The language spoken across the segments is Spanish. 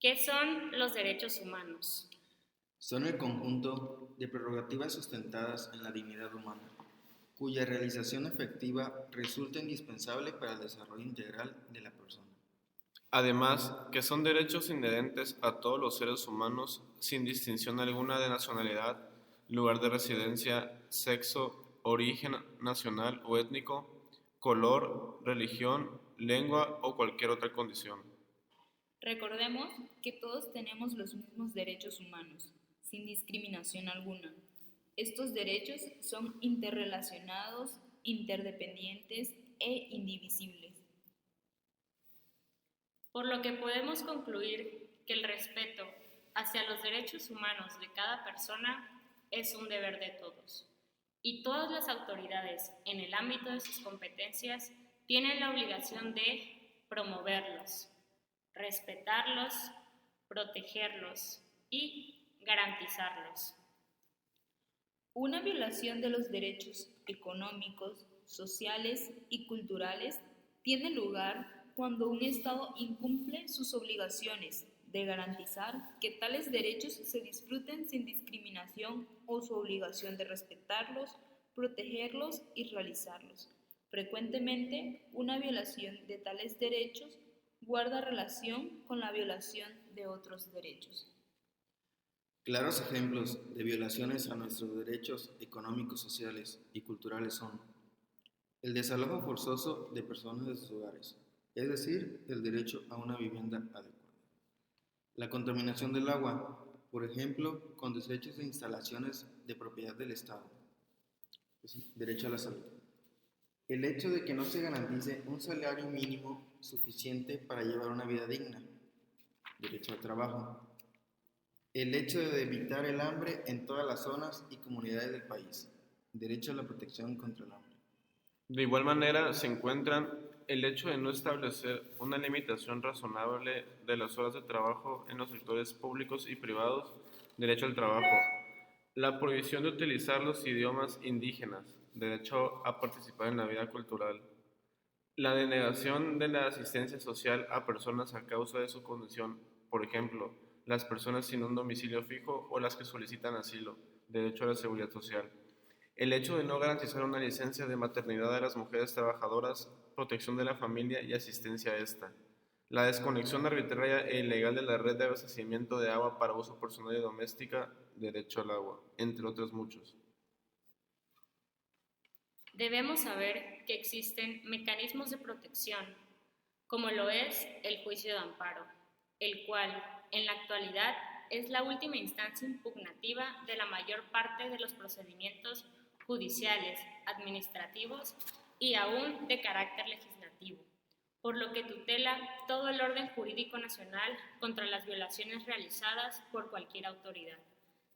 ¿Qué son los derechos humanos? Son el conjunto de prerrogativas sustentadas en la dignidad humana, cuya realización efectiva resulta indispensable para el desarrollo integral de la persona. Además, que son derechos inherentes a todos los seres humanos sin distinción alguna de nacionalidad, lugar de residencia, sexo, origen nacional o étnico, color, religión, lengua o cualquier otra condición. Recordemos que todos tenemos los mismos derechos humanos, sin discriminación alguna. Estos derechos son interrelacionados, interdependientes e indivisibles. Por lo que podemos concluir que el respeto hacia los derechos humanos de cada persona es un deber de todos, y todas las autoridades en el ámbito de sus competencias tienen la obligación de promoverlos, respetarlos, protegerlos y garantizarlos. Una violación de los derechos económicos, sociales y culturales tiene lugar cuando un Estado incumple sus obligaciones de garantizar que tales derechos se disfruten sin discriminación o su obligación de respetarlos, protegerlos y realizarlos. Frecuentemente, una violación de tales derechos guarda relación con la violación de otros derechos. Claros ejemplos de violaciones a nuestros derechos económicos, sociales y culturales son el desalojo forzoso de personas de sus hogares, es decir, el derecho a una vivienda adecuada. La contaminación del agua, por ejemplo, con desechos de instalaciones de propiedad del Estado. Derecho a la salud. El hecho de que no se garantice un salario mínimo suficiente para llevar una vida digna. Derecho al trabajo. El hecho de evitar el hambre en todas las zonas y comunidades del país. Derecho a la protección contra el hambre. De igual manera, se encuentran el hecho de no establecer una limitación razonable de las horas de trabajo en los sectores públicos y privados, derecho al trabajo, la prohibición de utilizar los idiomas indígenas, derecho a participar en la vida cultural, la denegación de la asistencia social a personas a causa de su condición, por ejemplo, las personas sin un domicilio fijo o las que solicitan asilo, derecho a la seguridad social. El hecho de no garantizar una licencia de maternidad a las mujeres trabajadoras, protección de la familia y asistencia a esta. La desconexión arbitraria e ilegal de la red de abastecimiento de agua para uso personal y doméstica, derecho al agua, entre otros muchos. Debemos saber que existen mecanismos de protección, como lo es el juicio de amparo, el cual, en la actualidad, es la última instancia impugnativa de la mayor parte de los procedimientos judiciales, administrativos y aún de carácter legislativo, por lo que tutela todo el orden jurídico nacional contra las violaciones realizadas por cualquier autoridad,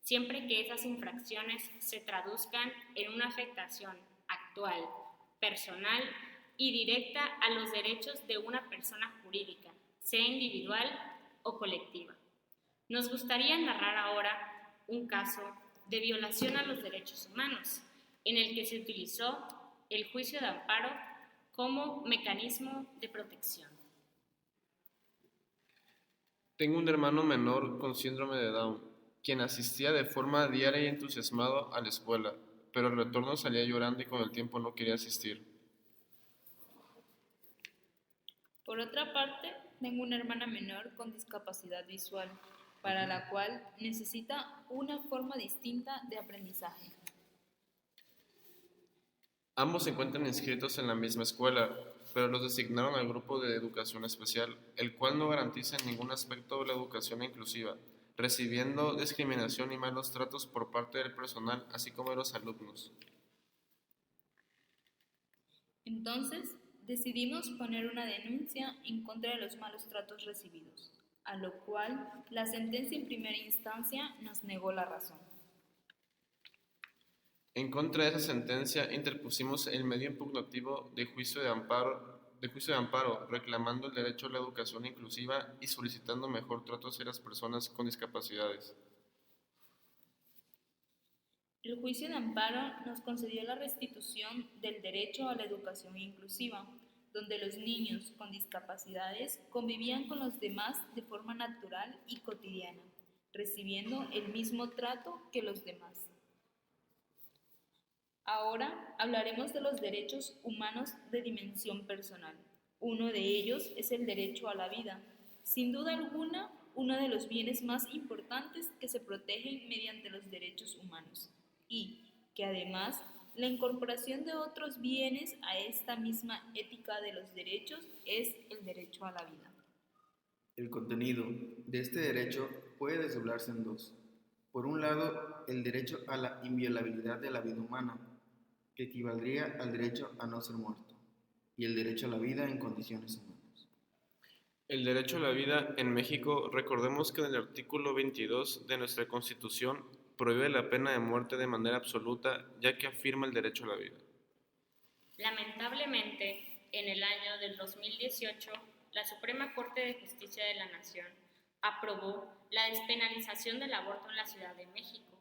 siempre que esas infracciones se traduzcan en una afectación actual, personal y directa a los derechos de una persona jurídica, sea individual o colectiva. Nos gustaría narrar ahora un caso de violación a los derechos humanos, en el que se utilizó el juicio de amparo como mecanismo de protección. Tengo un hermano menor con síndrome de Down, quien asistía de forma diaria y entusiasmado a la escuela, pero al retorno salía llorando y con el tiempo no quería asistir. Por otra parte, tengo una hermana menor con discapacidad visual, para la cual necesita una forma distinta de aprendizaje. Ambos se encuentran inscritos en la misma escuela, pero los designaron al grupo de educación especial, el cual no garantiza en ningún aspecto de la educación inclusiva, recibiendo discriminación y malos tratos por parte del personal, así como de los alumnos. Entonces, decidimos poner una denuncia en contra de los malos tratos recibidos, a lo cual la sentencia en primera instancia nos negó la razón. En contra de esa sentencia, interpusimos el medio impugnativo de juicio de amparo, reclamando el derecho a la educación inclusiva y solicitando mejor trato hacia las personas con discapacidades. El juicio de amparo nos concedió la restitución del derecho a la educación inclusiva, donde los niños con discapacidades convivían con los demás de forma natural y cotidiana, recibiendo el mismo trato que los demás. Ahora hablaremos de los derechos humanos de dimensión personal. Uno de ellos es el derecho a la vida. Sin duda alguna, uno de los bienes más importantes que se protegen mediante los derechos humanos y que además la incorporación de otros bienes a esta misma ética de los derechos es el derecho a la vida. El contenido de este derecho puede desdoblarse en dos. Por un lado, el derecho a la inviolabilidad de la vida humana, que equivaldría al derecho a no ser muerto, y el derecho a la vida en condiciones humanas. El derecho a la vida en México, recordemos que en el artículo 22 de nuestra Constitución prohíbe la pena de muerte de manera absoluta, ya que afirma el derecho a la vida. Lamentablemente, en el año del 2018, la Suprema Corte de Justicia de la Nación aprobó la despenalización del aborto en la Ciudad de México,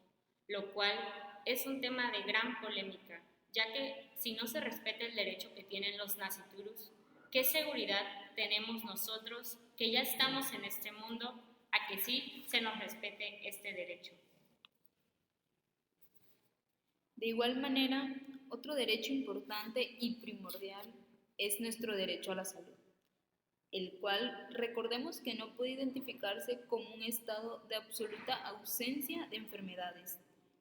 lo cual es un tema de gran polémica, ya que si no se respeta el derecho que tienen los naciturus, ¿qué seguridad tenemos nosotros que ya estamos en este mundo a que sí se nos respete este derecho? De igual manera, otro derecho importante y primordial es nuestro derecho a la salud, el cual recordemos que no puede identificarse como un estado de absoluta ausencia de enfermedades.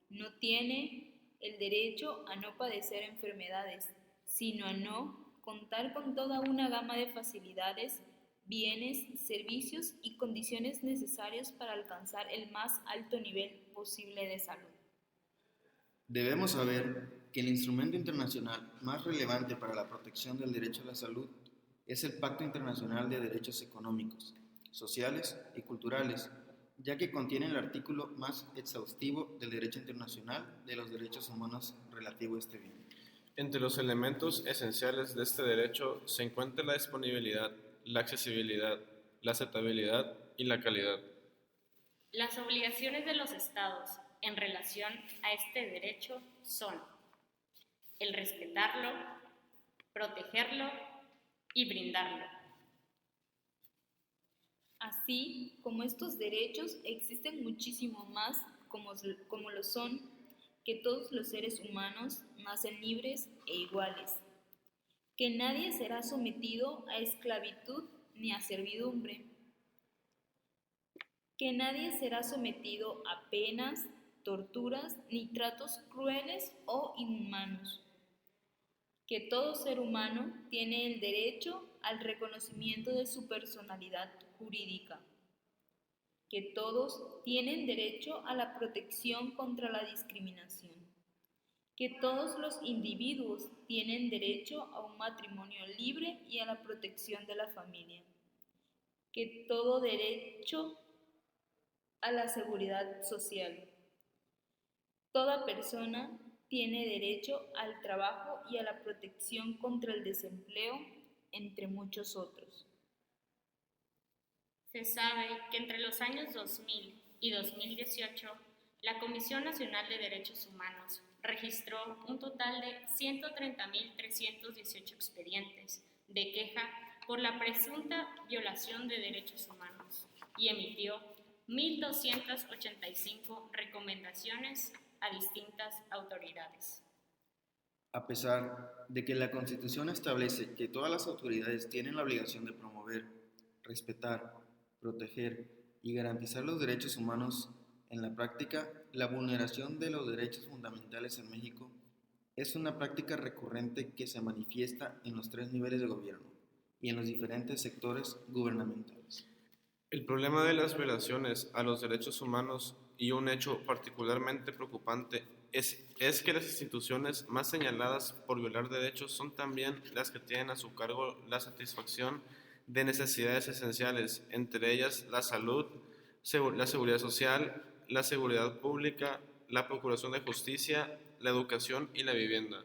No tiene el derecho a no padecer enfermedades, sino a no contar con toda una gama de facilidades, bienes, servicios y condiciones necesarias para alcanzar el más alto nivel posible de salud. Debemos saber que el instrumento internacional más relevante para la protección del derecho a la salud es el Pacto Internacional de Derechos Económicos, Sociales y Culturales, ya que contiene el artículo más exhaustivo del derecho internacional de los derechos humanos relativo a este bien. Entre los elementos esenciales de este derecho se encuentra la disponibilidad, la accesibilidad, la aceptabilidad y la calidad. Las obligaciones de los estados en relación a este derecho son el respetarlo, protegerlo y brindarlo. Así como estos derechos, existen muchísimo más como lo son que todos los seres humanos nacen libres e iguales, que nadie será sometido a esclavitud ni a servidumbre, que nadie será sometido a penas, torturas ni tratos crueles o inhumanos, que todo ser humano tiene el derecho al reconocimiento de su personalidad jurídica, que todos tienen derecho a la protección contra la discriminación, que todos los individuos tienen derecho a un matrimonio libre y a la protección de la familia, que todo derecho a la seguridad social. Toda persona tiene derecho al trabajo y a la protección contra el desempleo, entre muchos otros. Se sabe que entre los años 2000 y 2018, la Comisión Nacional de Derechos Humanos registró un total de 130.318 expedientes de queja por la presunta violación de derechos humanos y emitió 1.285 recomendaciones a distintas autoridades. A pesar de que la Constitución establece que todas las autoridades tienen la obligación de promover, respetar, proteger y garantizar los derechos humanos, en la práctica, la vulneración de los derechos fundamentales en México es una práctica recurrente que se manifiesta en los 3 niveles de gobierno y en los diferentes sectores gubernamentales. El problema de las violaciones a los derechos humanos y un hecho particularmente preocupante es que las instituciones más señaladas por violar derechos son también las que tienen a su cargo la satisfacción de necesidades esenciales, entre ellas la salud, la seguridad social, la seguridad pública, la procuración de justicia, la educación y la vivienda.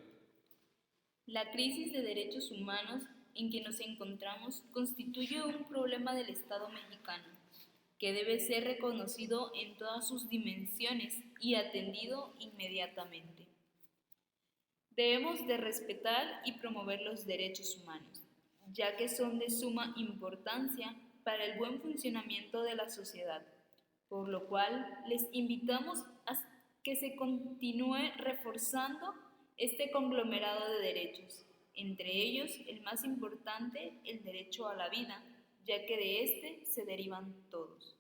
La crisis de derechos humanos en que nos encontramos constituye un problema del Estado mexicano, que debe ser reconocido en todas sus dimensiones y atendido inmediatamente. Debemos de respetar y promover los derechos humanos, ya que son de suma importancia para el buen funcionamiento de la sociedad, por lo cual les invitamos a que se continúe reforzando este conglomerado de derechos, entre ellos el más importante, el derecho a la vida, ya que de este se derivan todos.